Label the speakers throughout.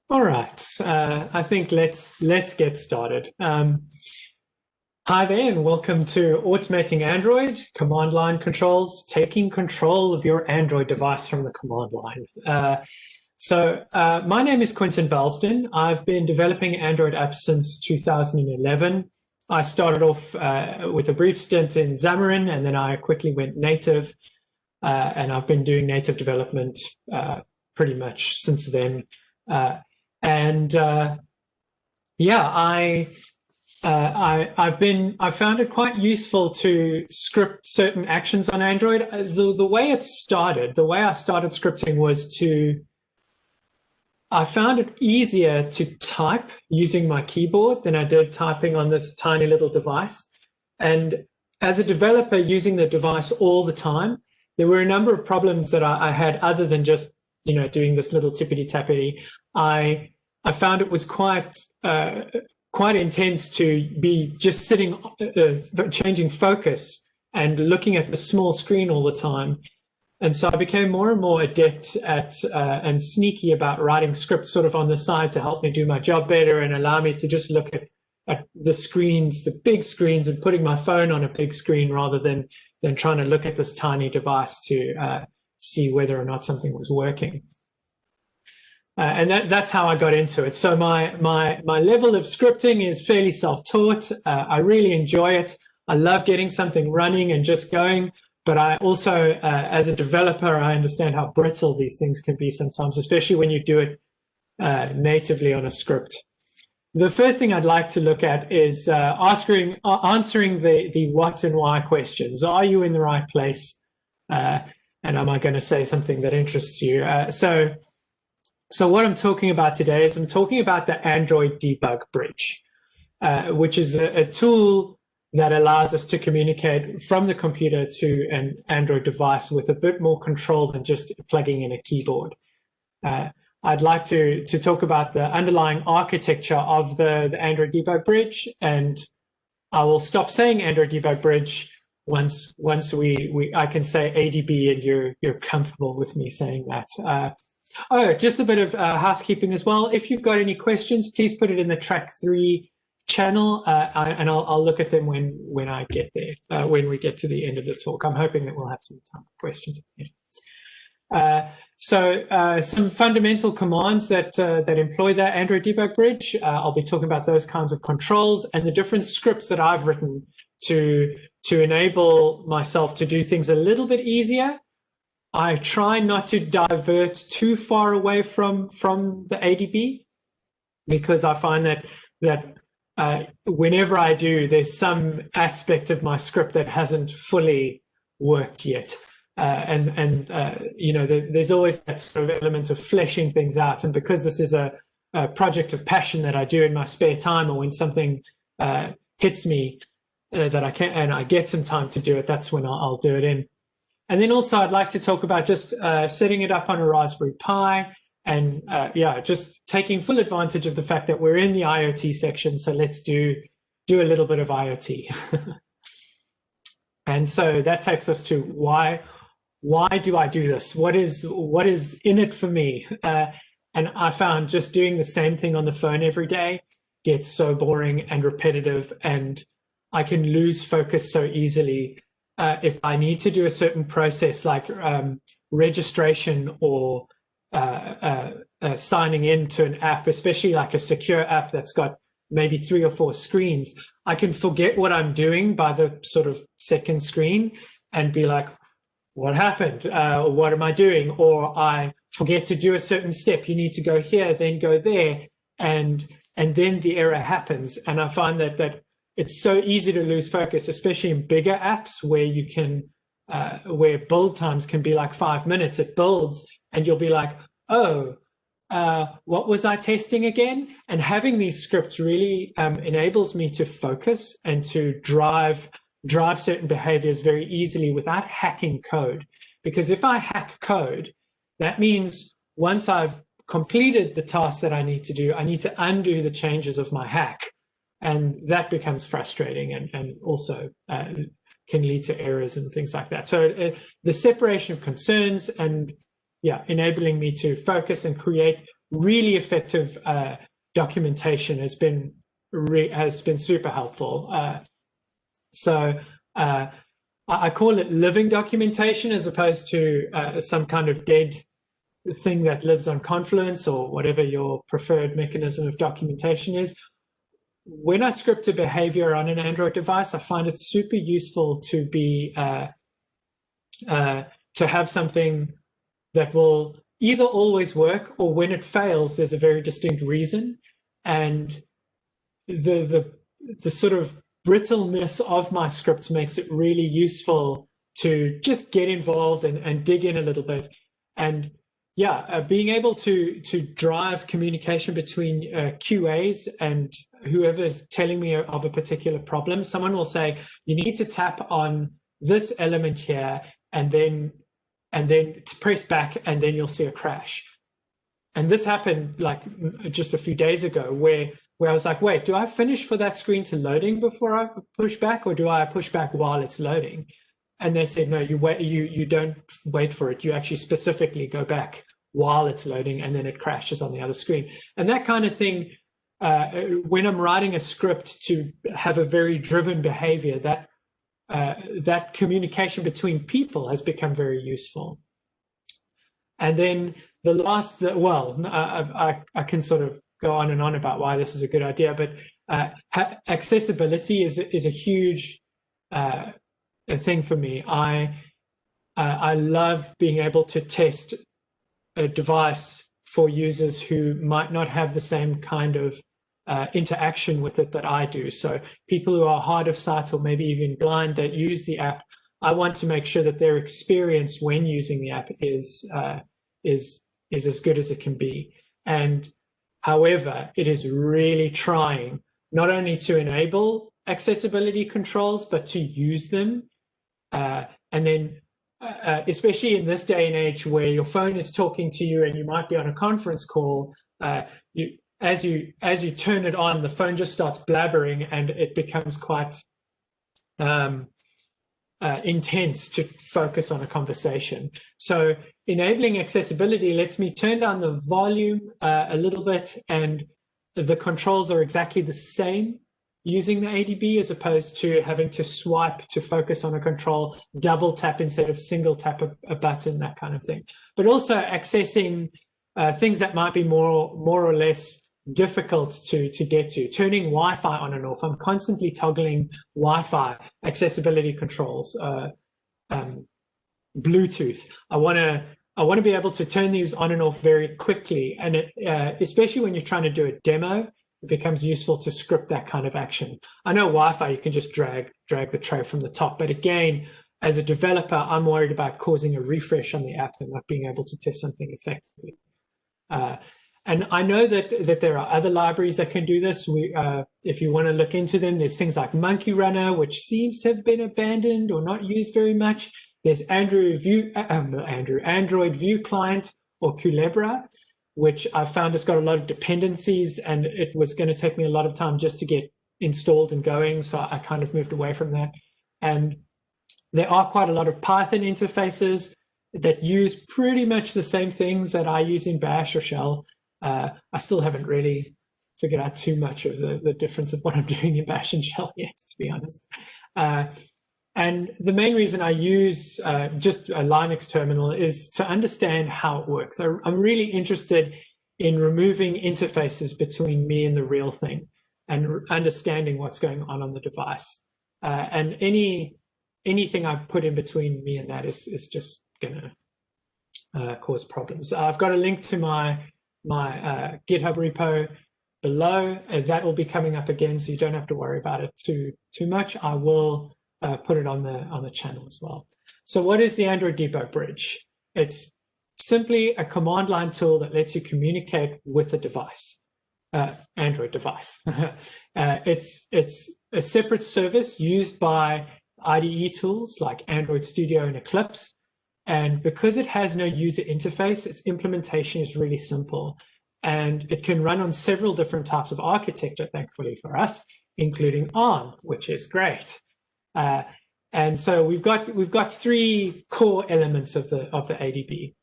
Speaker 1: All right. I think let's get started. Hi there, and welcome to Automating Android Command Line Controls, taking control of your Android device from the command line. My name is Quintin Balsdon. I've been developing Android apps since 2011. I started off with a brief stint in Xamarin, and then I quickly went native, and I've been doing native development pretty much since then. I've found it quite useful to script certain actions on Android. The way I started scripting was I found it easier to type using my keyboard than I did typing on this tiny little device. And as a developer using the device all the time, there were a number of problems that I had other than just doing this little tippity-tappity. I found it was quite intense to be just sitting, changing focus and looking at the small screen all the time. And so I became more and more adept at and sneaky about writing scripts sort of on the side to help me do my job better and allow me to just look at the screens, the big screens, and putting my phone on a big screen rather than trying to look at this tiny device to see whether or not something was working. And that's how I got into it. So my level of scripting is fairly self-taught. I really enjoy it. I love getting something running and just going. But I also, as a developer, I understand how brittle these things can be sometimes, especially when you do it natively on a script. The first thing I'd like to look at is answering the what and why questions. Are you in the right place? And am I going to say something that interests you? So what I'm talking about today is I'm talking about the Android Debug Bridge, which is a tool that allows us to communicate from the computer to an Android device with a bit more control than just plugging in a keyboard. I'd like to talk about the underlying architecture of the Android Debug Bridge, and I will stop saying Android Debug Bridge once I can say ADB and you're comfortable with me saying that. Just a bit of housekeeping as well. If you've got any questions, please put it in the track 3 channel, and I'll look at them when I get there, when we get to the end of the talk. I'm hoping that we'll have some time for questions at the end. Some fundamental commands that employ that Android Debug Bridge. I'll be talking about those kinds of controls and the different scripts that I've written to enable myself to do things a little bit easier. I try not to divert too far away from the ADB, because I find that whenever I do, there's some aspect of my script that hasn't fully worked yet. There's always that sort of element of fleshing things out. And because this is a project of passion that I do in my spare time, or when something hits me that I can, and I get some time to do it, that's when I'll do it in. And then also I'd like to talk about just setting it up on a Raspberry Pi and just taking full advantage of the fact that we're in the IoT section. So let's do a little bit of IoT. And so that takes us to why do I do this? What is in it for me? And I found just doing the same thing on the phone every day gets so boring and repetitive, and I can lose focus so easily. If I need to do a certain process like registration or signing into an app, especially like a secure app that's got maybe 3 or 4 screens, I can forget what I'm doing by the sort of second screen and be like, what happened? What am I doing? Or I forget to do a certain step. You need to go here, then go there. And then the error happens. And I find that it's so easy to lose focus, especially in bigger apps where you can, where build times can be like 5 minutes. It builds and you'll be like, what was I testing again? And having these scripts really enables me to focus and to drive certain behaviors very easily without hacking code. Because if I hack code, that means once I've completed the task that I need to do, I need to undo the changes of my hack. And that becomes frustrating and also can lead to errors and things like that. So the separation of concerns and enabling me to focus and create really effective documentation has been super helpful. So I call it living documentation as opposed to some kind of dead thing that lives on Confluence or whatever your preferred mechanism of documentation is. When I script a behavior on an Android device, I find it super useful to be to have something that will either always work, or when it fails, there's a very distinct reason. And the sort of brittleness of my script makes it really useful to just get involved and dig in a little bit. And yeah, being able to drive communication between QAs and whoever's telling me of a particular problem. Someone will say, you need to tap on this element here, and then to press back, and then you'll see a crash. And this happened like just a few days ago, where I was like, wait, do I finish for that screen to loading before I push back, or do I push back while it's loading? And they said, no, you don't wait for it. You actually specifically go back while it's loading, and then it crashes on the other screen. And that kind of thing, when I'm writing a script to have a very driven behavior, that communication between people has become very useful. And then the last, I can sort of go on and on about why this is a good idea, but accessibility is a huge thing for me. I love being able to test a device for users who might not have the same kind of interaction with it that I do. So people who are hard of sight or maybe even blind that use the app, I want to make sure that their experience when using the app is as good as it can be. And however, it is really trying not only to enable accessibility controls, but to use them. And then especially in this day and age where your phone is talking to you and you might be on a conference call, as you turn it on, the phone just starts blabbering, and it becomes quite intense to focus on a conversation. So enabling accessibility lets me turn down the volume a little bit, and the controls are exactly the same using the ADB, as opposed to having to swipe to focus on a control, double tap instead of single tap a button, that kind of thing. But also accessing things that might be more or less difficult to get to, turning Wi-Fi on and off. I'm constantly toggling Wi-Fi accessibility controls, Bluetooth. I want to be able to turn these on and off very quickly, and especially when you're trying to do a demo, it becomes useful to script that kind of action. I know Wi-Fi, you can just drag the tray from the top, but again, as a developer, I'm worried about causing a refresh on the app and not being able to test something effectively. And I know that there are other libraries that can do this. If you want to look into them, there's things like Monkey Runner, which seems to have been abandoned or not used very much. There's Android View Client, or Culebra, which I found has got a lot of dependencies, and it was going to take me a lot of time just to get installed and going. So I kind of moved away from that. And there are quite a lot of Python interfaces that use pretty much the same things that I use in Bash or Shell. I still haven't really figured out too much of the difference of what I'm doing in Bash and Shell yet, to be honest. And the main reason I use just a Linux terminal is to understand how it works. I'm really interested in removing interfaces between me and the real thing, and understanding what's going on the device. And anything I put in between me and that is just going to cause problems. I've got a link to my GitHub repo below. That will be coming up again, so you don't have to worry about it too much. I will put it on the channel as well. So what is the Android Debug Bridge? It's simply a command line tool that lets you communicate with a device, Android device. It's a separate service used by IDE tools like Android Studio and Eclipse. And because it has no user interface, its implementation is really simple. And it can run on several different types of architecture, thankfully for us, including ARM, which is great. And so we've got three core elements of the ADB.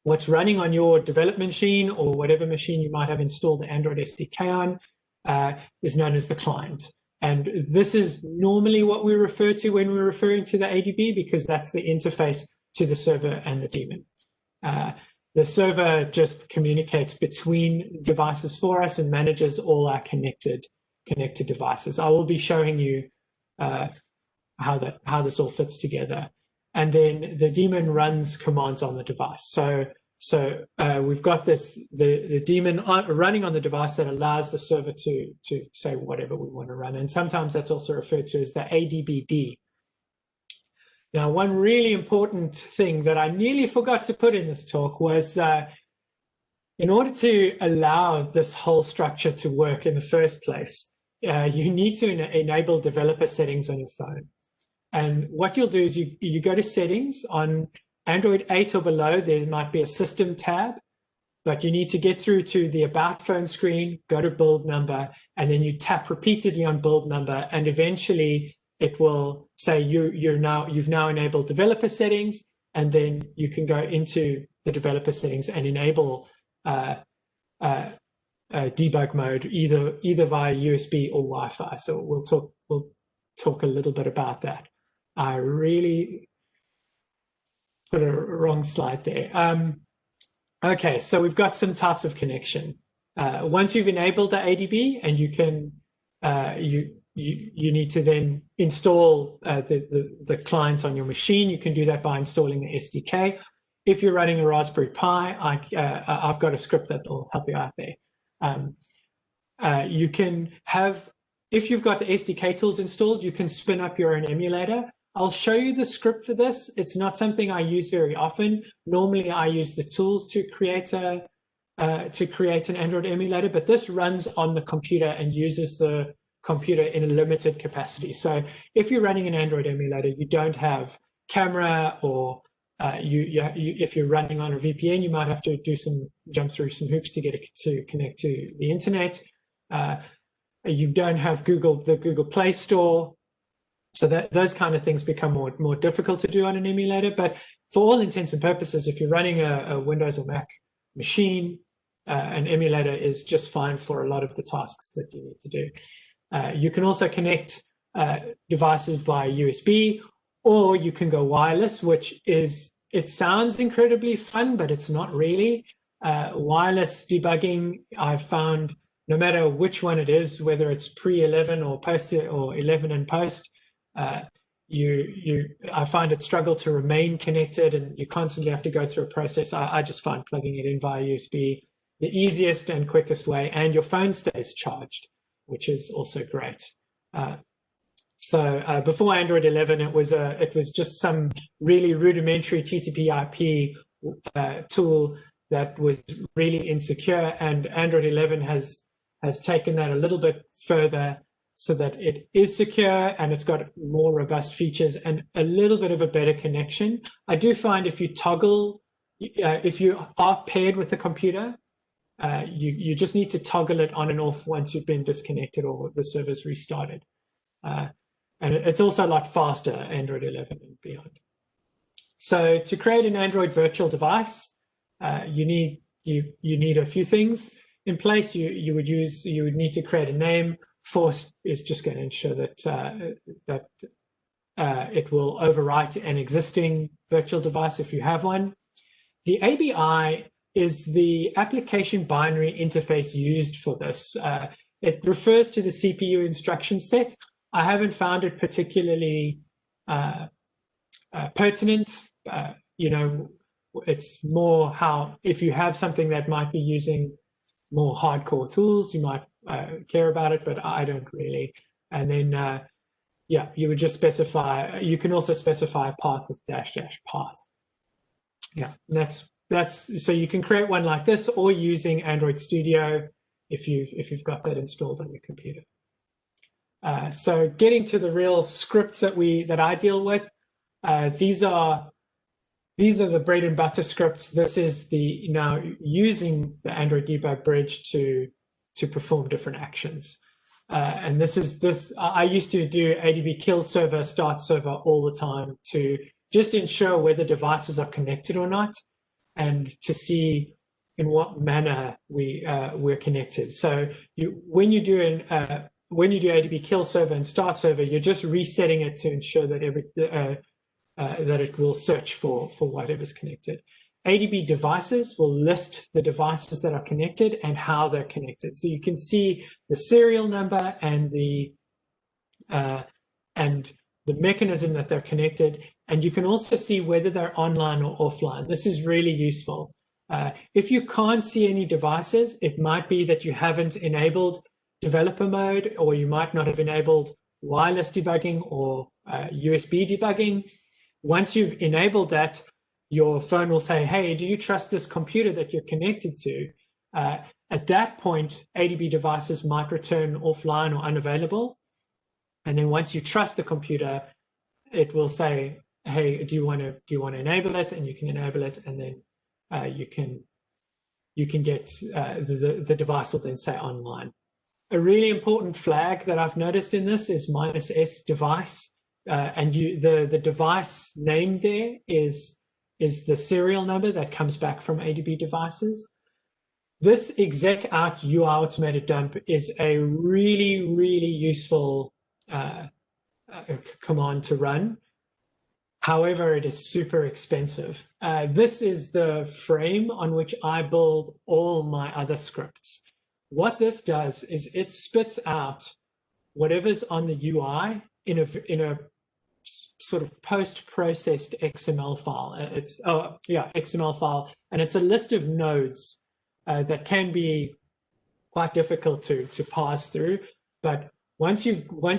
Speaker 1: what's running on your development machine or whatever machine you might have installed the Android SDK on is known as the client. And this is normally what we refer to when we're referring to the ADB, because that's the interface to the server and the daemon. The server just communicates between devices for us and manages all our connected devices. I will be showing you how this all fits together. And then the daemon runs commands on the device. So we've got the daemon running on the device that allows the server to say whatever we want to run. And sometimes that's also referred to as the ADBD. Now, one really important thing that I nearly forgot to put in this talk was in order to allow this whole structure to work in the first place, you need to enable developer settings on your phone. And what you'll do is you go to settings on Android 8 or below. There might be a system tab, but you need to get through to the about phone screen, go to build number, and then you tap repeatedly on build number, and eventually it will say you've now enabled developer settings, and then you can go into the developer settings and enable debug mode either via USB or Wi-Fi. So we'll talk a little bit about that. I really put a wrong slide there. Okay, so we've got some types of connection. Once you've enabled the ADB, and you can you need to then install the client on your machine. You can do that by installing the SDK. If you're running a Raspberry Pi, I've got a script that will help you out there. You can have, if you've got the SDK tools installed, you can spin up your own emulator. I'll show you the script for this. It's not something I use very often. Normally, I use the tools to create an Android emulator, but this runs on the computer and uses the computer in a limited capacity. So if you're running an Android emulator, you don't have camera, or if you're running on a VPN, you might have to jump through some hoops to get it to connect to the internet. You don't have the Google Play Store. So those kind of things become more difficult to do on an emulator. But for all intents and purposes, if you're running a Windows or Mac machine, an emulator is just fine for a lot of the tasks that you need to do. You can also connect devices via USB, or you can go wireless, it sounds incredibly fun, but it's not really. Wireless debugging, I've found, no matter which one it is, whether it's pre-11 or post or 11 and post, I find it struggle to remain connected, and you constantly have to go through a process. I just find plugging it in via USB the easiest and quickest way, and your phone stays charged, which is also great. So before Android 11, it was just some really rudimentary TCP/IP tool that was really insecure, and Android 11 has taken that a little bit further, so that it is secure and it's got more robust features and a little bit of a better connection. I do find if you toggle, if you are paired with the computer, you just need to toggle it on and off once you've been disconnected or the server's restarted. And it's also a lot faster, Android 11 and beyond. So to create an Android virtual device, you need a few things in place. You would need to create a name. Force is just going to ensure that it will overwrite an existing virtual device if you have one. The ABI is the application binary interface used for this. It refers to the CPU instruction set. I haven't found it particularly pertinent. It's more how, if you have something that might be using more hardcore tools, you might care about it, but I don't really. And then, you would just specify, you can also specify a path with --path. Yeah, that's so you can create one like this, or using Android Studio if you've got that installed on your computer. So getting to the real scripts that I deal with, these are the bread and butter scripts. This is now using the Android Debug Bridge to perform different actions. And I used to do ADB kill server, start server all the time to just ensure whether devices are connected or not. and to see in what manner we're connected. So when you do ADB kill server and start server, you're just resetting it to ensure that that it will search for whatever's connected. ADB devices will list the devices that are connected and how they're connected. So you can see the serial number and the mechanism that they're connected, and you can also see whether they're online or offline. This is really useful. If you can't see any devices, it might be that you haven't enabled developer mode, or you might not have enabled wireless debugging or USB debugging. Once you've enabled that, your phone will say, hey, do you trust this computer that you're connected to? At that point, ADB devices might return offline or unavailable. And then once you trust the computer, it will say, hey, do you want to enable it? And you can enable it, and then you can get the device will then say online. A really important flag that I've noticed in this is -s device, and the device name there is the serial number that comes back from ADB devices. This exec out UI automated dump is a really, really useful command to run. However, it is super expensive. This is the frame on which I build all my other scripts. What this does is it spits out whatever's on the UI in a sort of post-processed XML file. XML file, and it's a list of nodes that can be quite difficult to parse through. But once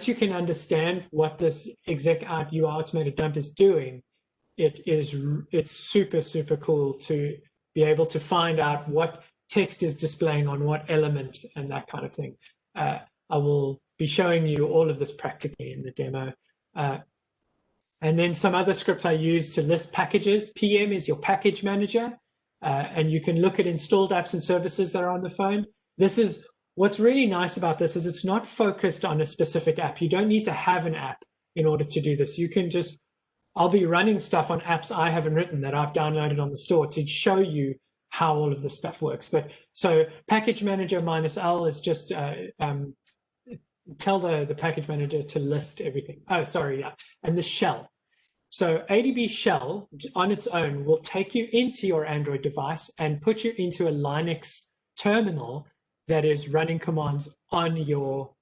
Speaker 1: you can understand what this exec out UI automated dump is doing, it's super cool to be able to find out what text is displaying on what element and that kind of thing. I will be showing you all of this practically in the demo. And then some other scripts I use to list packages. PM is your package manager, and you can look at installed apps and services that are on the phone. What's really nice about this is it's not focused on a specific app. You don't need to have an app in order to do this. You can I'll be running stuff on apps I haven't written that I've downloaded on the store to show you how all of this stuff works. But so package manager -L is just tell the package manager to list everything. Oh, sorry, yeah. And the shell. So ADB shell on its own will take you into your Android device and put you into a Linux terminal that is running commands on your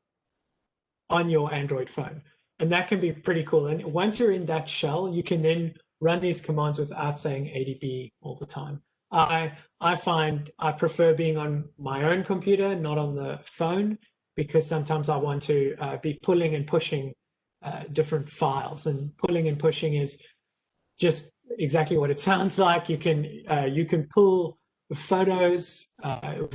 Speaker 1: Android phone. And that can be pretty cool. And once you're in that shell, you can then run these commands without saying ADB all the time. I find I prefer being on my own computer, not on the phone, because sometimes I want to be pulling and pushing different files, and pulling and pushing is just exactly what it sounds like. You can pull photos,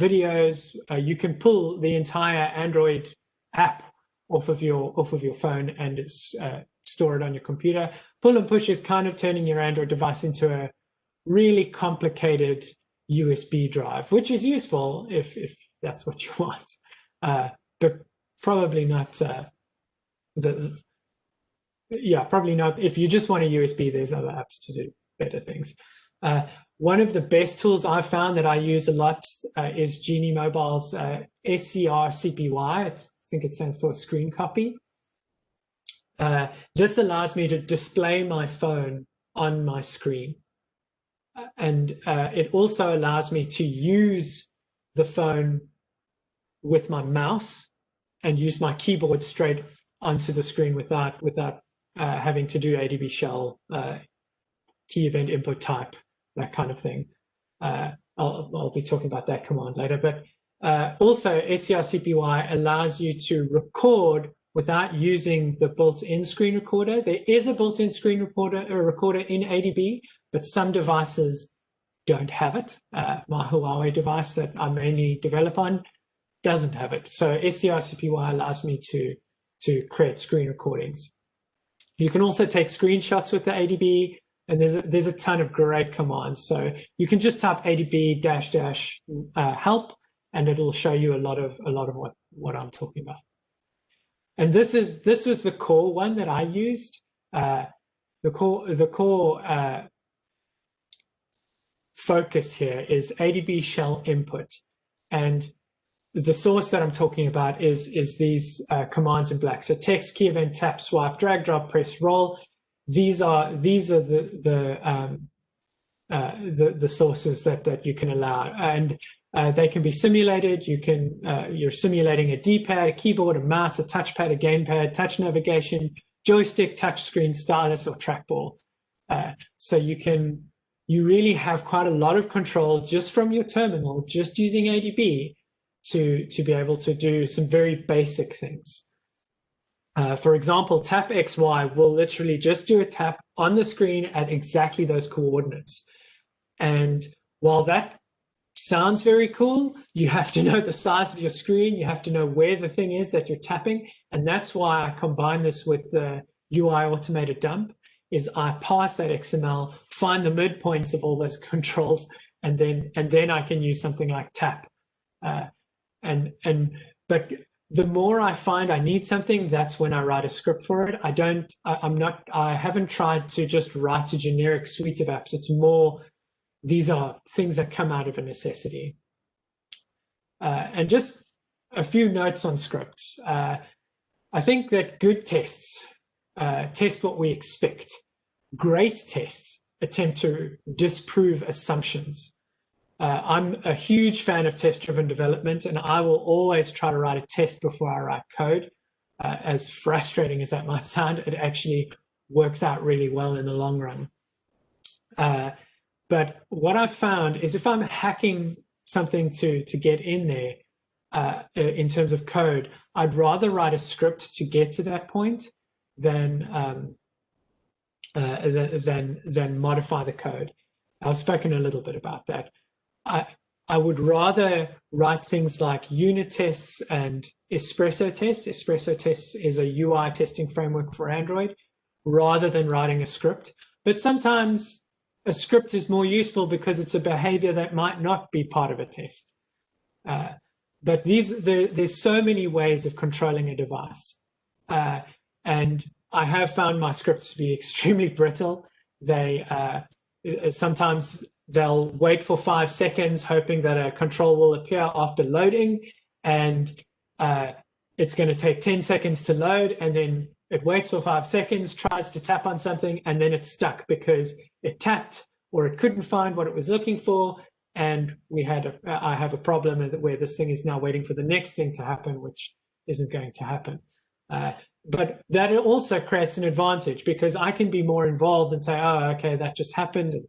Speaker 1: videos. You can pull the entire Android app off of your phone and it's store it on your computer. Pull and push is kind of turning your Android device into a really complicated USB drive, which is useful if that's what you want, but probably not probably not. If you just want a USB, there's other apps to do better things. One of the best tools I've found that I use a lot is Genie Mobile's SCR CPY. I think it stands for screen copy. This allows me to display my phone on my screen. And it also allows me to use the phone with my mouse and use my keyboard straight onto the screen without having to do ADB shell, key event input type, that kind of thing. I'll be talking about that command later. But also SCR-CPY allows you to record without using the built-in screen recorder. There is a built-in screen recorder in ADB, but some devices don't have it. My Huawei device that I mainly develop on doesn't have it. So SCR-CPY allows me to create screen recordings. You can also take screenshots with the ADB, and there's a ton of great commands. So you can just type ADB-help, and it'll show you a lot of what I'm talking about. And this was the core one that I used. The core focus here is ADB shell input. And the source that I'm talking about is these commands in black. So text, key event, tap, swipe, drag, drop, press, roll. These are the sources that you can allow, and they can be simulated. You're simulating a D-pad, a keyboard, a mouse, a touchpad, a gamepad, touch navigation, joystick, touch screen, stylus, or trackball. So you really have quite a lot of control just from your terminal, just using ADB to be able to do some very basic things. For example, tap XY will literally just do a tap on the screen at exactly those coordinates. And while that sounds very cool, you have to know the size of your screen, you have to know where the thing is that you're tapping. And that's why I combine this with the UI automated dump, is I pass that XML, find the midpoints of all those controls, and then I can use something like tap. But the more I find I need something, that's when I write a script for it. I haven't tried to just write a generic suite of apps. It's more, these are things that come out of a necessity. And just a few notes on scripts. I think that good tests test what we expect. Great tests attempt to disprove assumptions. I'm a huge fan of test-driven development, and I will always try to write a test before I write code. As frustrating as that might sound, it actually works out really well in the long run. But what I've found is if I'm hacking something to get in there in terms of code, I'd rather write a script to get to that point than modify the code. I've spoken a little bit about that. I would rather write things like unit tests and espresso tests. Espresso tests is a UI testing framework for Android, rather than writing a script. But sometimes a script is more useful because it's a behavior that might not be part of a test. But there's so many ways of controlling a device. And I have found my scripts to be extremely brittle. Sometimes they'll wait for 5 seconds, hoping that a control will appear after loading, and it's going to take 10 seconds to load, and then it waits for 5 seconds, tries to tap on something, and then it's stuck because it tapped or it couldn't find what it was looking for, and I have a problem where this thing is now waiting for the next thing to happen, which isn't going to happen. But that also creates an advantage because I can be more involved and say, oh, okay, that just happened, and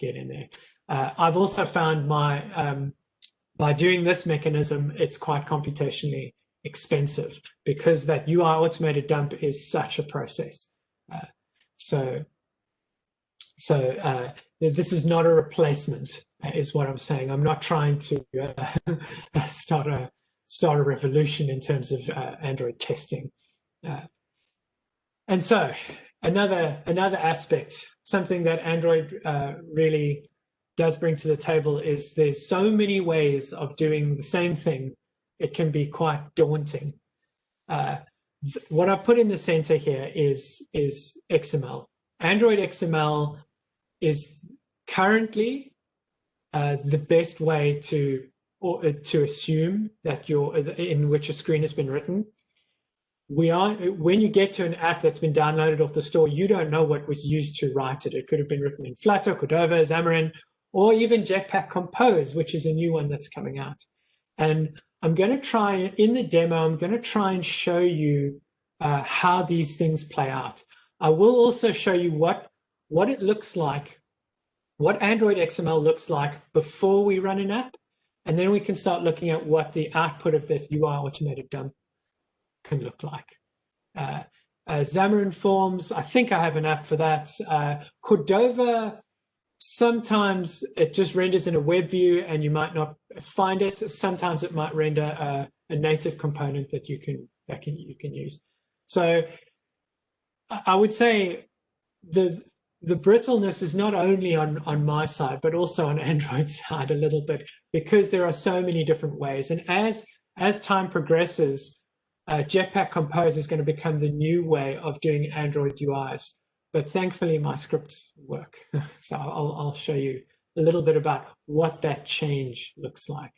Speaker 1: get in there. I've also found by doing this mechanism, it's quite computationally expensive because that UI automated dump is such a process. So this is not a replacement, is what I'm saying. I'm not trying to start a revolution in terms of Android testing. And so another aspect, something that Android really does bring to the table, is there's so many ways of doing the same thing. It can be quite daunting. What I've put in the center here is XML. Android XML is currently the best way to assume that in which a screen has been written. When you get to an app that's been downloaded off the store, you don't know what was used to write it. It could have been written in Flutter, Cordova, Xamarin, or even Jetpack Compose, which is a new one that's coming out. And I'm going to try, in the demo, I'm going to try and show you how these things play out. I will also show you what it looks like, what Android XML looks like before we run an app. And then we can start looking at what the output of the UI automated dump can look like. Xamarin Forms, I think I have an app for that. Cordova, sometimes it just renders in a web view and you might not find it. Sometimes it might render a native component that you can use. So I would say the brittleness is not only on my side, but also on Android's side a little bit, because there are so many different ways. And as time progresses, Jetpack Compose is going to become the new way of doing Android UIs. But thankfully, my scripts work. So I'll show you a little bit about what that change looks like.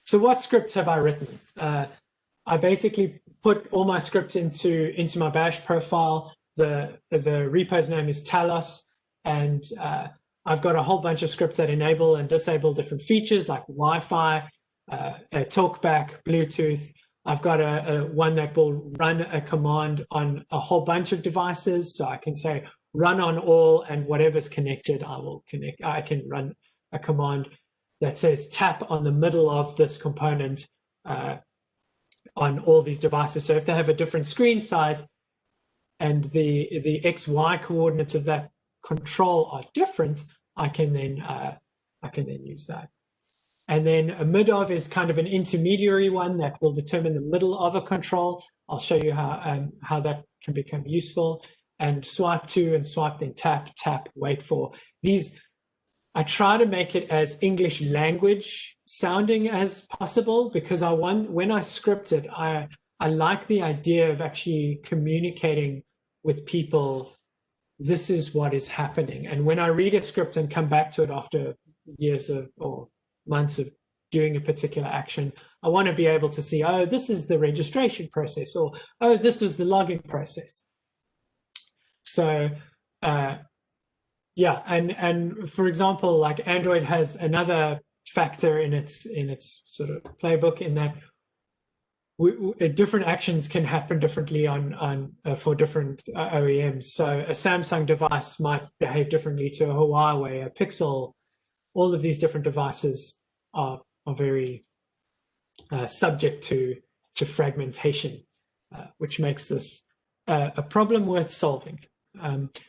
Speaker 1: So what scripts have I written? I basically put all my scripts into my bash profile. The repo's name is Talos, and I've got a whole bunch of scripts that enable and disable different features like Wi-Fi, talkback, Bluetooth. I've got one that will run a command on a whole bunch of devices. So I can say run on all, and whatever's connected, I will connect. I can run a command that says tap on the middle of this component on all these devices. So if they have a different screen size and the XY coordinates of that control are different, I can then use that. And then a mid of is kind of an intermediary one that will determine the middle of a control. I'll show you how that can become useful. And swipe to and swipe, then tap, tap, wait for. These, I try to make it as English language sounding as possible, because when I script it, I like the idea of actually communicating with people, this is what is happening. And when I read a script and come back to it after years or months of doing a particular action, I want to be able to see, oh, this is the registration process, or oh, this was the login process. So yeah, and for example, like Android has another factor in its sort of playbook, in that different actions can happen differently for different OEMs. So a Samsung device might behave differently to a Huawei, a Pixel. All of these different devices are very subject to fragmentation, which makes this a problem worth solving.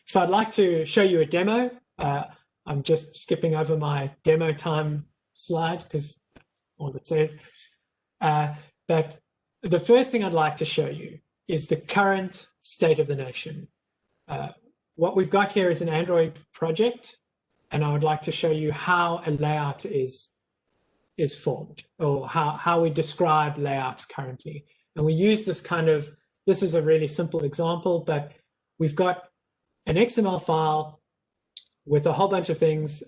Speaker 1: So I'd like to show you a demo. I'm just skipping over my demo time slide because that's all it says. But the first thing I'd like to show you is the current state of the nation. What we've got here is an Android project, and I would like to show you how a layout is formed, or how we describe layouts currently. And we use this this is a really simple example, but we've got an XML file with a whole bunch of things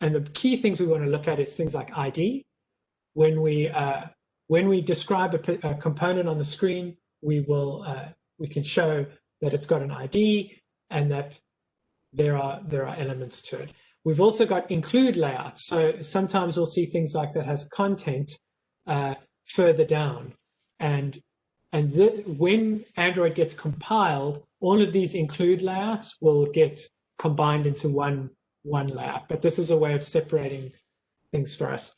Speaker 1: and the key things we want to look at is things like ID. When we describe a component on the screen, we can show that it's got an ID and that there are elements to it. We've also got include layouts. So sometimes we'll see things like that has content further down. And when Android gets compiled, all of these include layouts will get combined into one layout. But this is a way of separating things for us.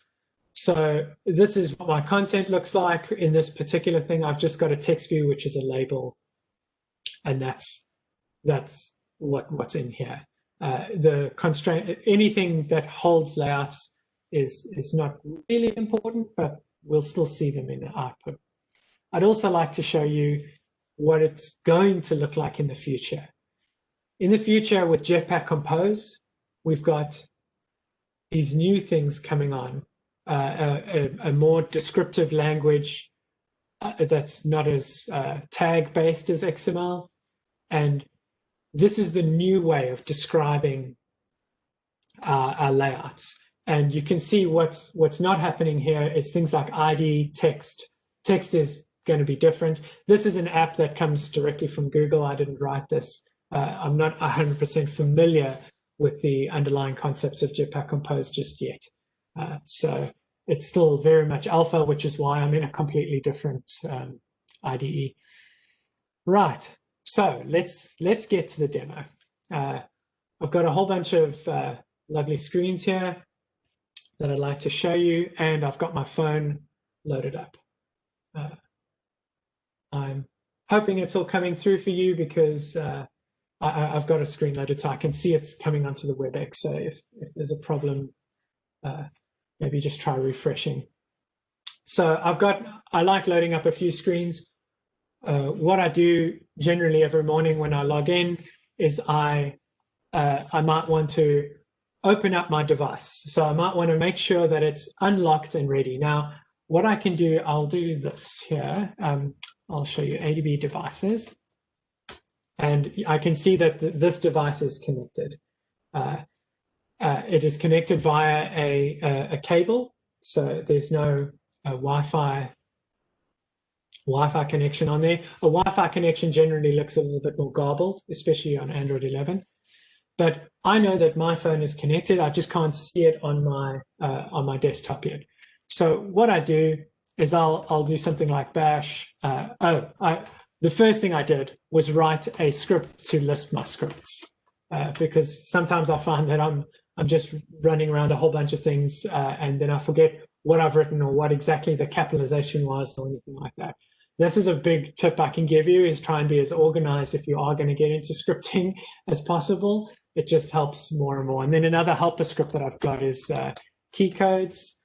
Speaker 1: So this is what my content looks like. In this particular thing, I've just got a text view, which is a label. And that's what's in here. The constraint, anything that holds layouts is not really important, but we'll still see them in the output. I'd also like to show you what it's going to look like in the future. In the future with Jetpack Compose, we've got these new things coming on, a more descriptive language that's not as tag-based as XML. And this is the new way of describing our layouts. And you can see what's not happening here is things like ID, text. Text is going to be different. This is an app that comes directly from Google. I didn't write this. I'm not 100% familiar with the underlying concepts of Jetpack Compose just yet. So it's still very much alpha, which is why I'm in a completely different IDE. Right. So let's get to the demo. I've got a whole bunch of lovely screens here that I'd like to show you, and I've got my phone loaded up. I'm hoping it's all coming through for you because I've got a screen loaded so I can see it's coming onto the WebEx. So if there's a problem, maybe just try refreshing. So I like loading up a few screens. What I do generally every morning when I log in is I might want to open up my device. So I might want to make sure that it's unlocked and ready. Now, what I can do, I'll do this here. I'll show you ADB devices. And I can see that this device is connected. it is connected via a cable, so there's no Wi-Fi connection on there. A Wi-Fi connection generally looks a little bit more garbled, especially on Android 11. But I know that my phone is connected. I just can't see it on my desktop yet. So what I do is I'll do something like bash. The first thing I did was write a script to list my scripts, because sometimes I find that I'm just running around a whole bunch of things, and then I forget what I've written or what exactly the capitalization was or anything like that. This is a big tip I can give you, is try and be as organized if you are going to get into scripting as possible. It just helps more and more. And then another helper script that I've got is key codes.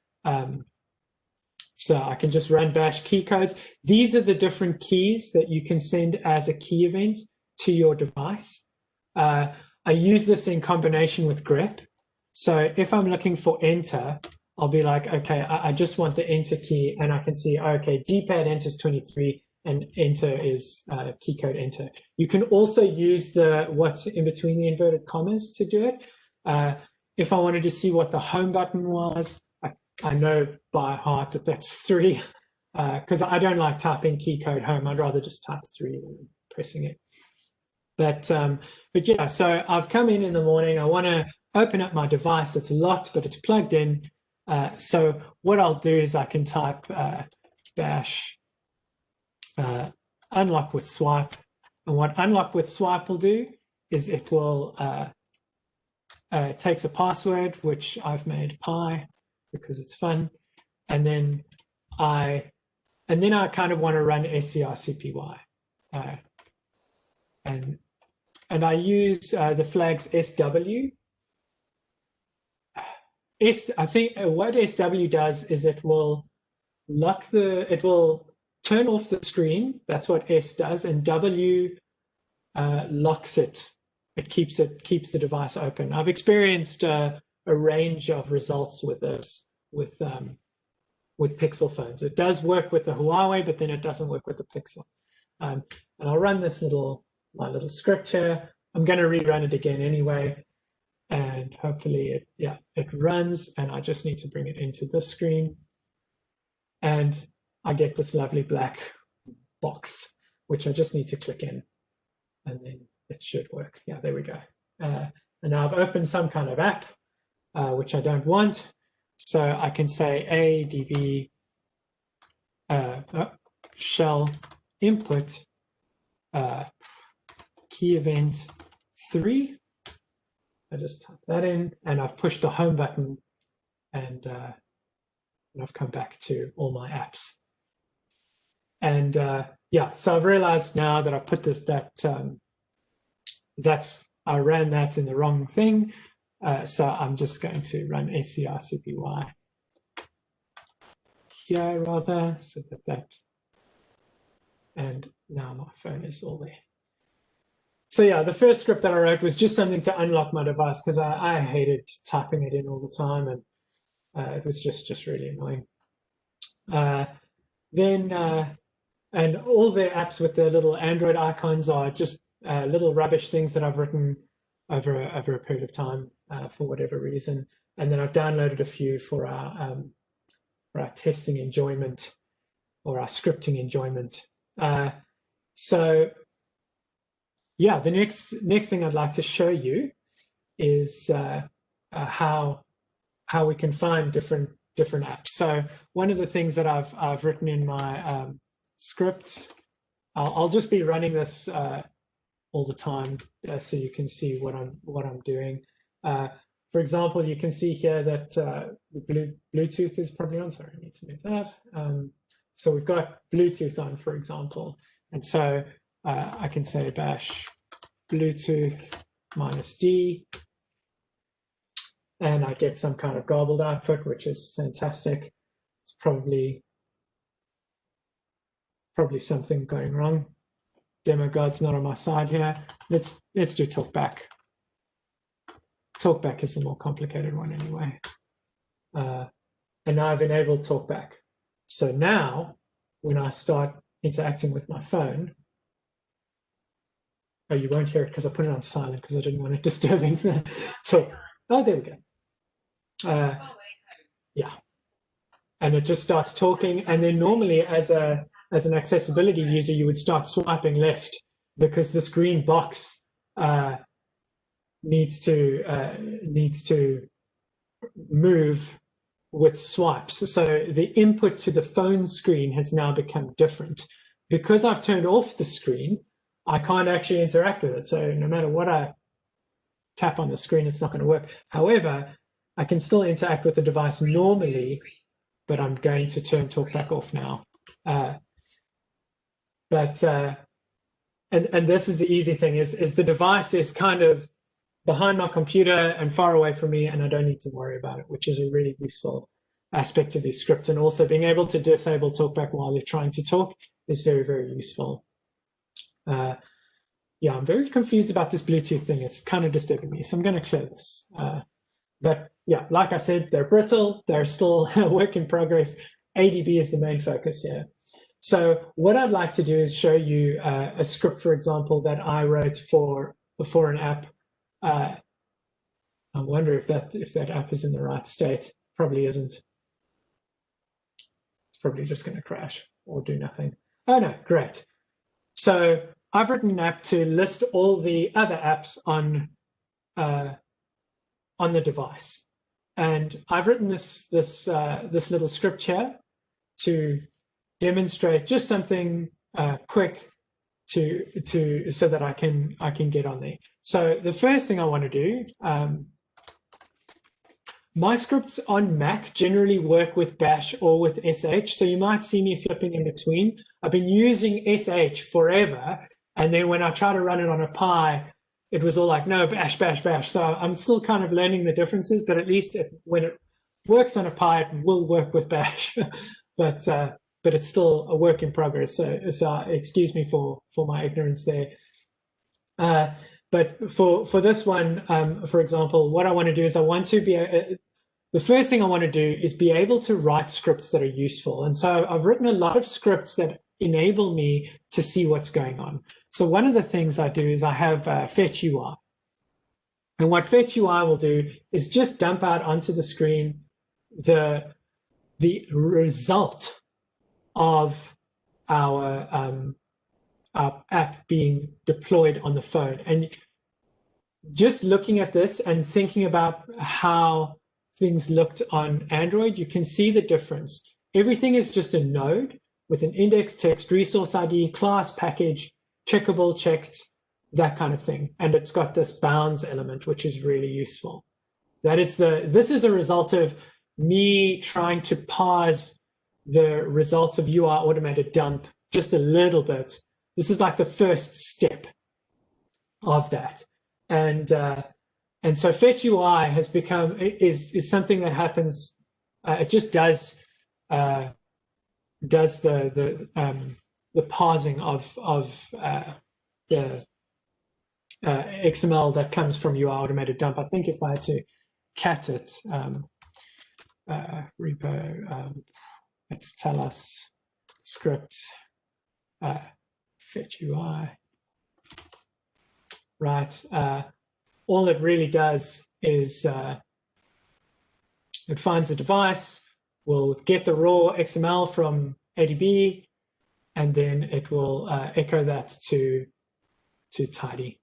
Speaker 1: So I can just run bash key codes. These are the different keys that you can send as a key event to your device. I use this in combination with grep. So if I'm looking for enter, I'll be like, okay, I just want the enter key, and I can see, okay, D-pad enters 23 and enter is key code enter. You can also use the what's in between the inverted commas to do it. If I wanted to see what the home button was, I know by heart that that's 3, because I don't like typing key code home. I'd rather just type 3 than pressing it. But yeah, so I've come in the morning. I want to open up my device. It's locked, but it's plugged in. So what I'll do is I can type bash unlock with swipe. And what unlock with swipe will do is it will it takes a password, which I've made pi because it's fun, and then I kind of want to run strcpy, and I use the flags SW. I think what SW does is it will turn off the screen. That's what S does, and W locks it. It keeps the device open. I've experienced a range of results with this with Pixel phones. It does work with the Huawei, but then it doesn't work with the Pixel. And I'll run my little script here. I'm going to rerun it again anyway, and hopefully it runs. And I just need to bring it into this screen, and I get this lovely black box, which I just need to click in, and then it should work. Yeah, there we go. And now I've opened some kind of app, which I don't want. So I can say adb shell input key event 3. I just type that in, and I've pushed the home button, and I've come back to all my apps. And yeah, so I've realized now that I've put I ran that in the wrong thing. So I'm just going to run strcpy here rather, so that, and now my phone is all there. So yeah, the first script that I wrote was just something to unlock my device, because I hated typing it in all the time, and it was just really annoying. And all the apps with their little Android icons are just little rubbish things that I've written over a period of time for whatever reason. And then I've downloaded a few for our testing enjoyment, or our scripting enjoyment. So yeah, the next thing I'd like to show you is how we can find different apps. So one of the things that I've written in my script, I'll just be running this all the time, so you can see what I'm doing. For example, you can see here that Bluetooth is probably on. Sorry, I need to move that. So we've got Bluetooth on, for example, and so I can say bash Bluetooth -D, and I get some kind of garbled output, which is fantastic. It's probably something going wrong. Demo God's not on my side here. Let's do talkback. Talkback is the more complicated one anyway. And now I've enabled talkback. So now when I start interacting with my phone, oh, you won't hear it because I put it on silent because I didn't want it disturbing the talk. Oh, there we go. Yeah, and it just starts talking. And then normally, as an accessibility user, you would start swiping left because this green box needs to move with swipes. So the input to the phone screen has now become different. Because I've turned off the screen, I can't actually interact with it. So no matter what I tap on the screen, it's not going to work. However, I can still interact with the device normally, but I'm going to turn TalkBack off now. And this is the easy thing, is the device is kind of behind my computer and far away from me, and I don't need to worry about it, which is a really useful aspect of these scripts. And also being able to disable TalkBack while you're trying to talk is very, very useful. Yeah, I'm very confused about this Bluetooth thing. It's kind of disturbing me, so I'm going to clear this. But yeah, like I said, they're brittle. They're still a work in progress. ADB is the main focus here. So what I'd like to do is show you a script, for example, that I wrote for an app. I wonder if that app is in the right state. Probably isn't. It's probably just going to crash or do nothing. Oh no, great. So I've written an app to list all the other apps on the device, and I've written this little script here to demonstrate just something quick so that I can get on there. So the first thing I want to do, my scripts on Mac generally work with Bash or with SH, so you might see me flipping in between. I've been using SH forever, and then when I try to run it on a Pi, it was all like, no, Bash, Bash, Bash. So I'm still kind of learning the differences, but at least when it works on a Pi, it will work with Bash. but it's still a work in progress. So excuse me for my ignorance there. But for this one, for example, what I want to do is the first thing I want to do is be able to write scripts that are useful. And so I've written a lot of scripts that enable me to see what's going on. So one of the things I do is I have fetch UI. And what fetch UI will do is just dump out onto the screen the result of our app being deployed on the phone. And just looking at this and thinking about how things looked on Android, you can see the difference. Everything is just a node with an index, text, resource ID, class, package, checkable, checked, that kind of thing. And it's got this bounds element, which is really useful. This is a result of me trying to parse the results of UI automated dump just a little bit. This is like the first step of that. And so fetch UI has become is something that happens. It just does the parsing of the XML that comes from UI automated dump. I think if I had to cat it, repo, let's tell us scripts, fetch UI, right? All it really does is it finds the device, will get the raw XML from ADB, and then it will echo that to Tidy,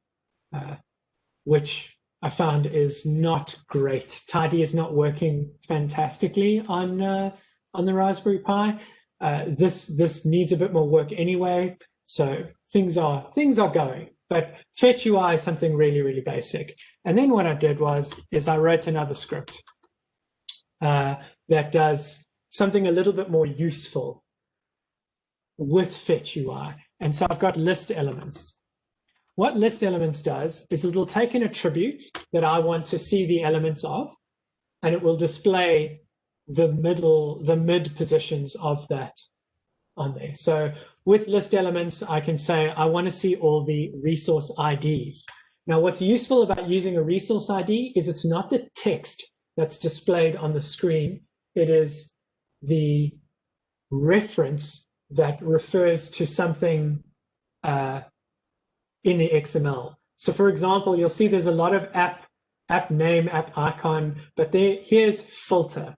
Speaker 1: which I found is not great. Tidy is not working fantastically on the Raspberry Pi. This needs a bit more work anyway. So things are going. But fetch UI is something really, really basic. And then what I did is I wrote another script that does something a little bit more useful with fetch UI. And so I've got list elements. What list elements does is it'll take an attribute that I want to see the elements of, and it will display the mid positions of that on there. So with list elements, I can say I want to see all the resource IDs. Now, what's useful about using a resource ID is it's not the text that's displayed on the screen. It is the reference that refers to something in the XML. So for example, you'll see there's a lot of app app name, app icon, but here's filter,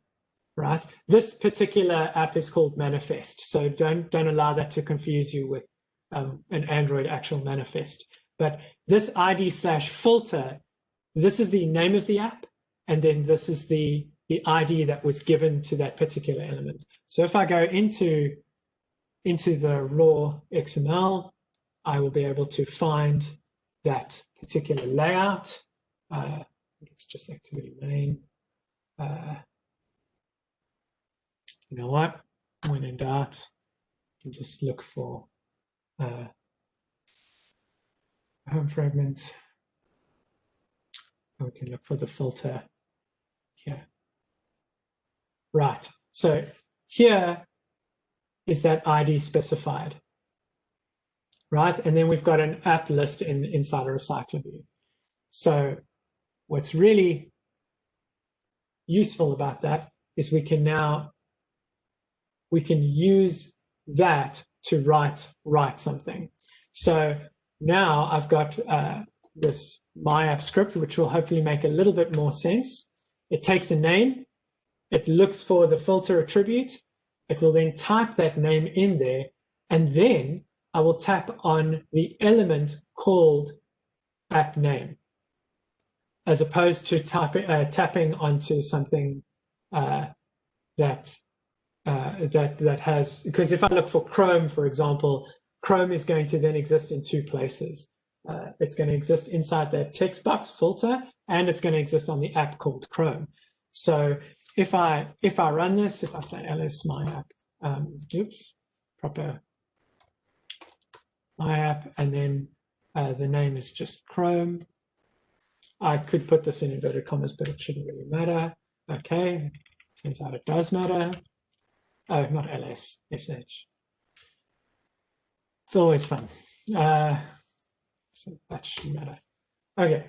Speaker 1: right? This particular app is called manifest, so don't allow that to confuse you with an Android actual manifest. But this ID/filter, this is the name of the app, and then this is the ID that was given to that particular element. So if I go into the raw XML, I will be able to find that particular layout. It's just activity main. You know what? When in doubt, you can just look for home fragments. We can look for the filter here. Right. So here is that ID specified. Right. And then we've got an app list inside a recycler view. So what's really useful about that is we can use that to write something. So now I've got this my app script, which will hopefully make a little bit more sense. It takes a name, it looks for the filter attribute, it will then type that name in there, and then I will tap on the element called app name, as opposed to tapping onto something that has, because if I look for Chrome, for example, Chrome is going to then exist in two places. It's going to exist inside that text box filter, and it's going to exist on the app called Chrome. So if I run this, if I say ls my app, proper my app, and then the name is just Chrome. I could put this in inverted commas, but it shouldn't really matter. Okay, turns out it does matter. Oh, not ls, sh. It's always fun. So that shouldn't matter. Okay,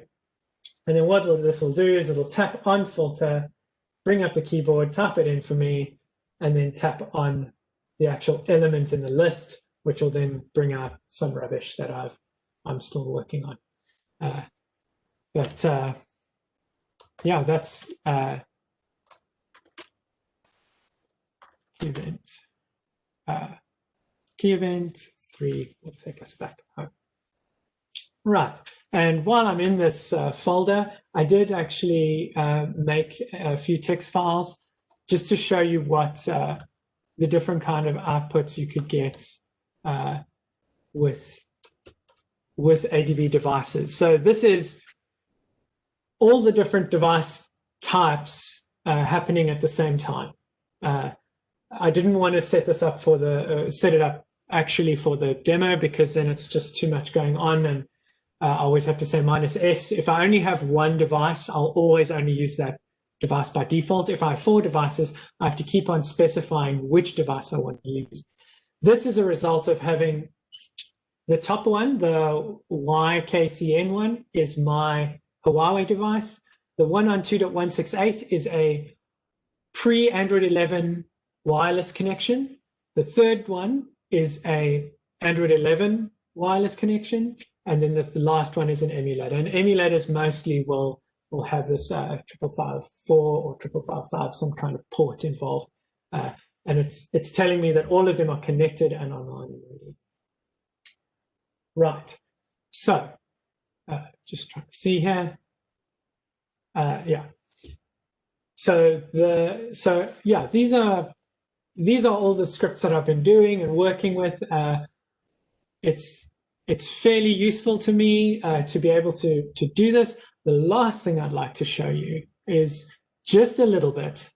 Speaker 1: and then what this will do is it'll tap on filter, bring up the keyboard, type it in for me, and then tap on the actual element in the list, which will then bring out some rubbish that I'm still working on. Yeah, that's key event 3 will take us back home. Right, and while I'm in this folder, I did actually make a few text files just to show you what the different kind of outputs you could get with ADB devices. So this is all the different device types happening at the same time. I didn't want to set this up for set it up actually for the demo, because then it's just too much going on, and I always have to say -s. If I only have one device, I'll always only use that device by default. If I have 4 devices, I have to keep on specifying which device I want to use. This is a result of having the top one, the YKCN one, is my Huawei device. The one on 2.168 is a pre-Android 11 wireless connection. The third one is a Android 11 wireless connection. And then the last one is an emulator. And emulators mostly will have this 5554 or 5555, some kind of port involved. And it's telling me that all of them are connected and online already. Right. So just trying to see here. Yeah. So yeah, these are all the scripts that I've been doing and working with. It's fairly useful to me to be able to do this. The last thing I'd like to show you is just a little bit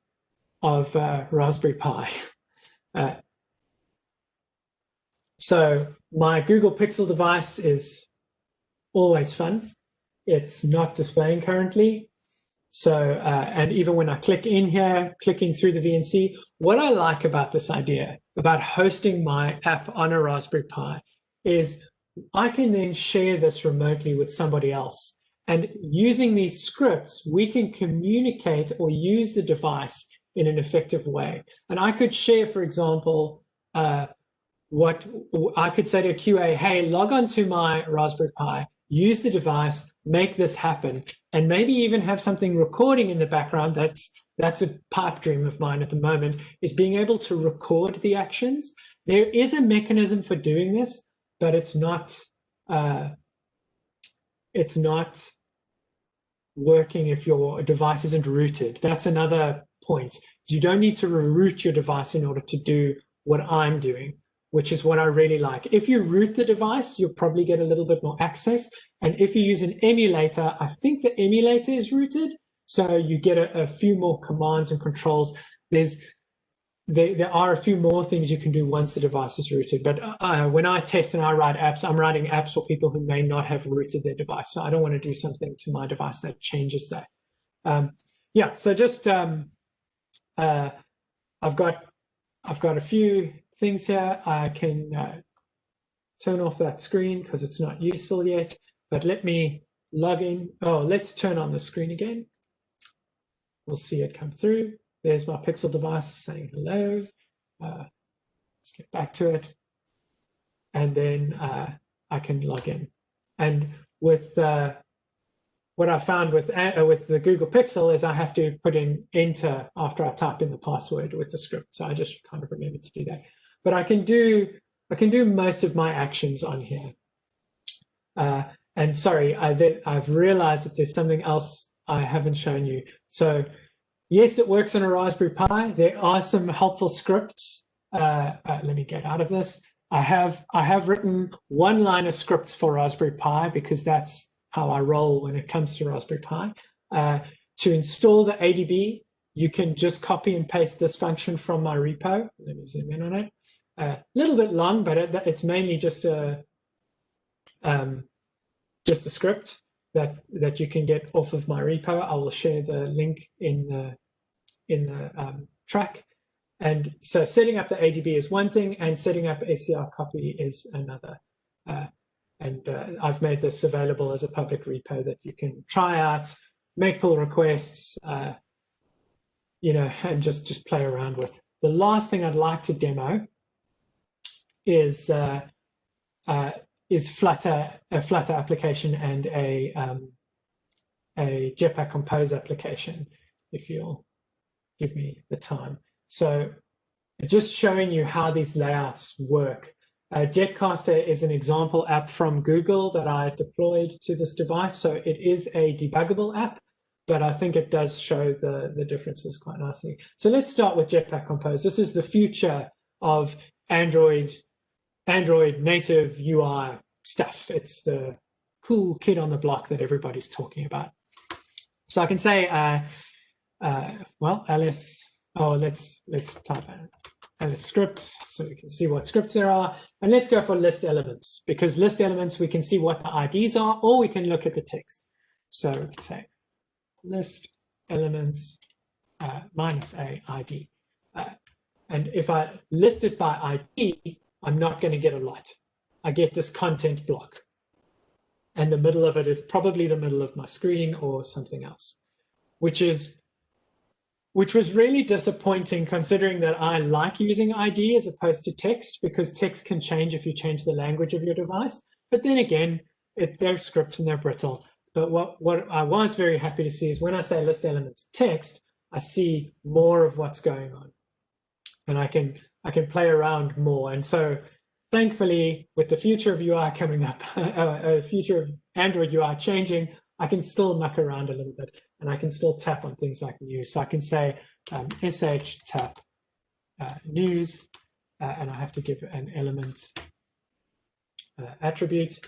Speaker 1: of Raspberry Pi. So my Google Pixel device is always fun. It's not displaying currently. So, and even when I click in here, clicking through the VNC, what I like about this idea, about hosting my app on a Raspberry Pi, is I can then share this remotely with somebody else. And using these scripts, we can communicate or use the device in an effective way. And I could share, for example, what I could say to a QA, hey, log on to my Raspberry Pi use the device, make this happen, and maybe even have something recording in the background. That's a pipe dream of mine at the moment, is being able to record the actions. There is a mechanism for doing this, but it's not working if your device isn't rooted. That's another point. You don't need to root your device in order to do what I'm doing, which is what I really like. If you root the device, you'll probably get a little bit more access. And if you use an emulator, I think the emulator is rooted, so you get a few more commands and controls. There are a few more things you can do once the device is rooted. But when I test and I write apps, I'm writing apps for people who may not have rooted their device. So I don't want to do something to my device that changes that. Yeah, so just I've got a few things here. I can turn off that screen because it's not useful yet. But let me log in. Oh, let's turn on the screen again. We'll see it come through. There's my Pixel device saying hello. Let's get back to it. And then I can log in. And with what I found with the Google Pixel is I have to put in enter after I type in the password with the script. So I just kind of remember to do that. But I can do most of my actions on here. And sorry, I've realized that there's something else I haven't shown you. So yes, it works on a Raspberry Pi. There are some helpful scripts. Let me get out of this. I have written one-liner scripts for Raspberry Pi because that's how I roll when it comes to Raspberry Pi. To install the ADB, you can just copy and paste this function from my repo. Let me zoom in on it. A little bit long, but it's mainly just a script that you can get off of my repo. I will share the link in the track. And so setting up the ADB is one thing, and setting up SCR copy is another. I've made this available as a public repo that you can try out, make pull requests, and just play around with. The last thing I'd like to demo is Flutter, a Flutter application and a Jetpack Compose application, if you'll give me the time. So just showing you how these layouts work. Jetcaster is an example app from Google that I deployed to this device. So it is a debuggable app, but I think it does show the differences quite nicely. So let's start with Jetpack Compose. This is the future of Android native UI stuff. It's the cool kid on the block that everybody's talking about. So I can say, well, Alice, let's type Alice scripts so we can see what scripts there are. And let's go for list elements, because list elements, we can see what the IDs are, or we can look at the text. So we can say list elements minus a ID. And if I list it by ID, I'm not going to get a lot. I get this content block. And the middle of it is probably the middle of my screen or something else, which was really disappointing, considering that I like using ID as opposed to text, because text can change if you change the language of your device. But then again, they're scripts and they're brittle. But what I was very happy to see is when I say list elements text, I see more of what's going on. And I can play around more. And so thankfully, with the future of UI coming up, future of Android UI changing, I can still muck around a little bit, and I can still tap on things like news. So I can say sh tap news, and I have to give an element attribute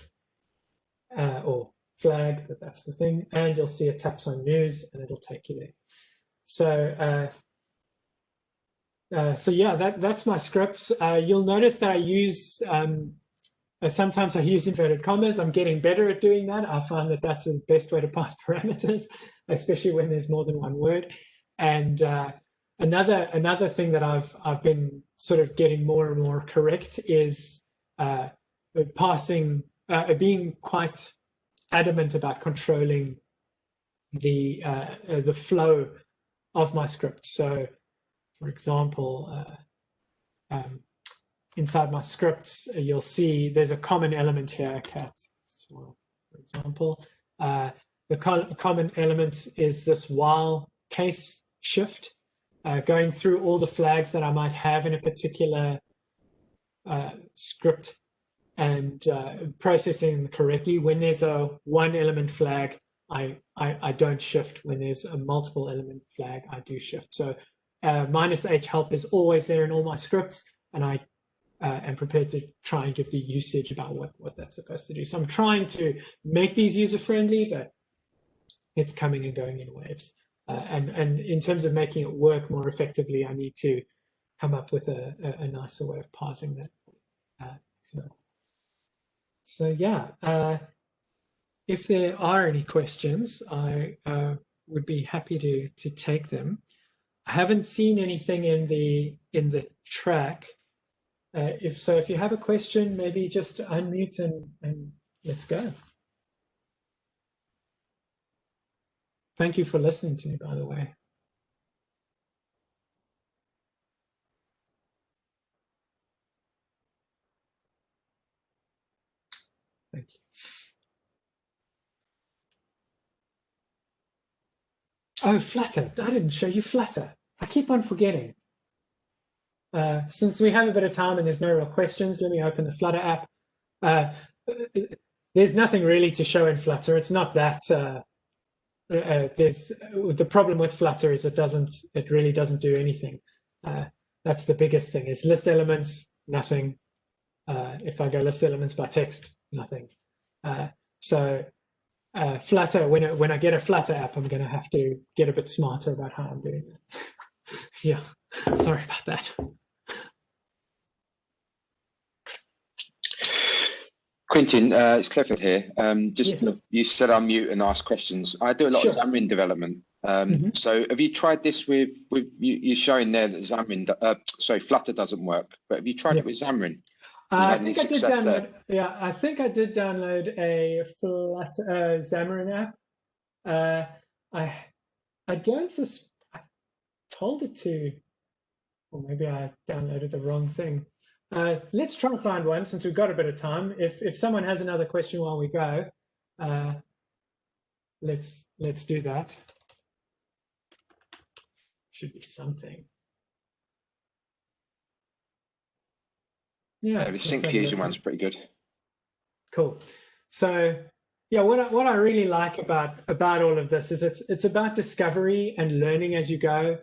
Speaker 1: or flag that's the thing, and you'll see it taps on news, and it'll take you there. So so yeah, that's my scripts. You'll notice that I use sometimes I use inverted commas. I'm getting better at doing that. I find that that's the best way to pass parameters, especially when there's more than one word. And another thing that I've been sort of getting more and more correct is being quite adamant about controlling the flow of my script. So, for example, inside my scripts, you'll see there's a common element here, cat. Well, for example. The common element is this while case shift, going through all the flags that I might have in a particular script and processing them correctly. When there's a one element flag, I don't shift. When there's a multiple element flag, I do shift. So -h help is always there in all my scripts, and I am prepared to try and give the usage about what that's supposed to do. So I'm trying to make these user-friendly, but it's coming and going in waves. And in terms of making it work more effectively, I need to come up with a nicer way of parsing that. So yeah, if there are any questions, I would be happy to take them. I haven't seen anything in the track. If you have a question, maybe just unmute and let's go. Thank you for listening to me, by the way. Thank you. Oh, Flutter. I didn't show you Flutter. I keep on forgetting. Since we have a bit of time and there's no real questions, let me open the Flutter app. There's nothing really to show in Flutter. It's not that the problem with Flutter is it really doesn't do anything. That's the biggest thing, is list elements, nothing. If I go list elements by text, nothing. Flutter, when I get a Flutter app, I'm going to have to get a bit smarter about how I'm doing it. Yeah, sorry about that.
Speaker 2: Quintin, it's Clifford here. You said unmute and ask questions. I do a lot of Xamarin development. So have you tried this with you're showing there that Xamarin, Flutter doesn't work, but have you tried it with Xamarin?
Speaker 1: I think I did download. Yeah, I think I did download a Flutter Xamarin app. I don't I told it to, or maybe I downloaded the wrong thing. Let's try and find one since we've got a bit of time. If someone has another question while we go, let's do that. Should be something. Yeah,
Speaker 2: the Sync Fusion one's pretty good.
Speaker 1: Cool. So yeah, what I really like about all of this is it's about discovery and learning as you go.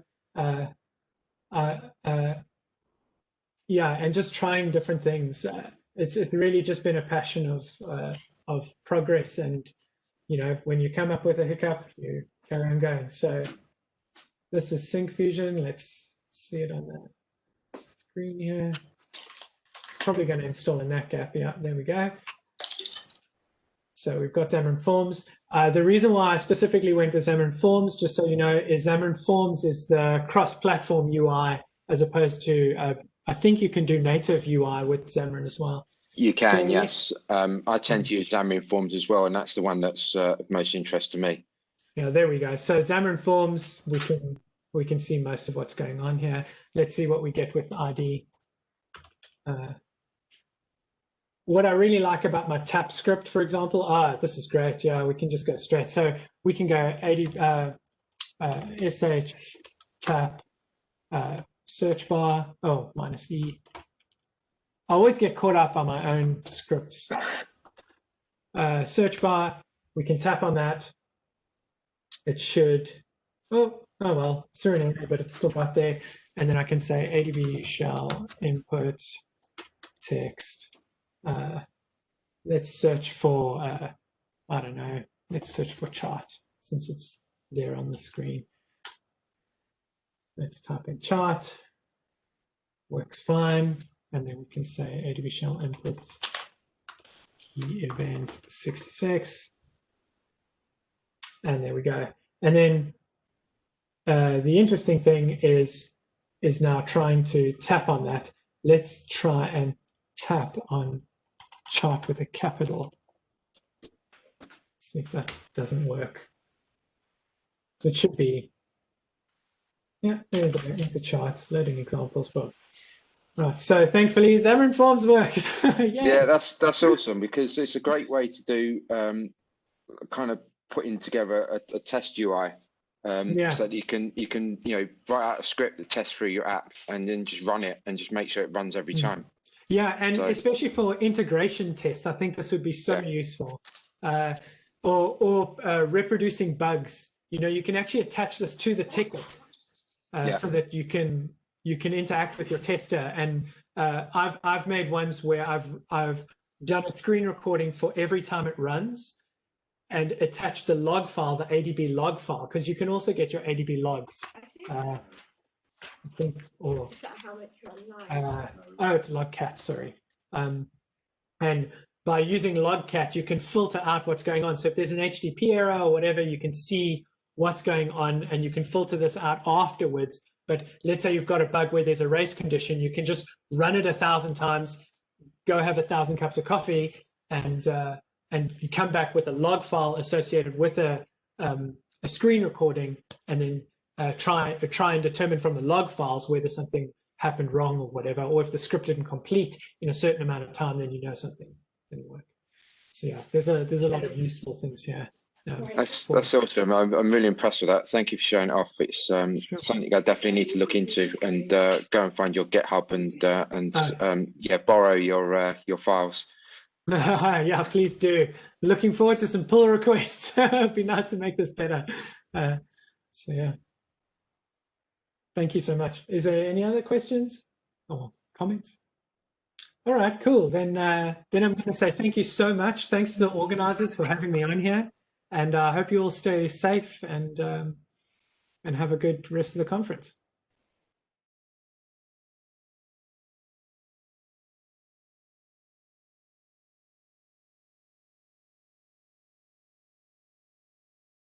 Speaker 1: Yeah, and just trying different things. It's really just been a passion of progress, and when you come up with a hiccup, you carry on going. So this is Sync Fusion. Let's see it on the screen here. Probably going to install a NAC app. Yeah, there we go. So we've got Xamarin Forms. The reason why I specifically went with Xamarin Forms, just so you know, is Xamarin Forms is the cross-platform UI, as opposed to I think you can do native UI with Xamarin as well.
Speaker 2: You can, yes. I tend to use Xamarin Forms as well, and that's the one that's of most interest to me.
Speaker 1: Yeah, there we go. So Xamarin Forms, we can see most of what's going on here. Let's see what we get with ID. What I really like about my tap script, for example, this is great. Yeah, we can just go straight. So we can go sh tap search bar. Oh, -e. I always get caught up on my own scripts. Search bar. We can tap on that. It should. Oh well, it's through an error, but it's still got there. And then I can say ADB shall input text. Let's search for, I don't know, let's search for chart since it's there on the screen. Let's type in chart, works fine. And then we can say ADB shall input key event 66. And there we go. And then the interesting thing is now trying to tap on that. Let's try and tap on chart with a capital. See if that doesn't work. It should be, yeah, there we go, into charts, loading examples, but right. So thankfully Xamarin Forms works. Yeah,
Speaker 2: that's awesome, because it's a great way to do kind of putting together a test UI, so that you can write out a script that tests through your app and then just run it and just make sure it runs every time.
Speaker 1: Yeah, and especially for integration tests, I think this would be so useful. Or reproducing bugs. You can actually attach this to the ticket, so that you can interact with your tester. And I've made ones where I've done a screen recording for every time it runs, and attached the log file, the ADB log file, because you can also get your ADB logs. I think, or is that how it's online? It's logcat, sorry. And by using logcat, you can filter out what's going on. So if there's an HTTP error or whatever, you can see what's going on, and you can filter this out afterwards. But let's say you've got a bug where there's a race condition, you can just run it 1,000 times, go have 1,000 cups of coffee, and you come back with a log file associated with a screen recording, and then try and determine from the log files whether something happened wrong or whatever, or if the script didn't complete in a certain amount of time, then something didn't work. So yeah, there's a lot of useful things here.
Speaker 2: That's awesome. I'm really impressed with that. Thank you for showing it off. It's something I definitely need to look into, and go and find your GitHub and borrow your files.
Speaker 1: Yeah, please do. Looking forward to some pull requests. It'd be nice to make this better. So yeah, thank you so much. Is there any other questions or comments? All right, cool. Then I'm going to say thank you so much. Thanks to the organizers for having me on here, and I hope you all stay safe and have a good rest of the conference.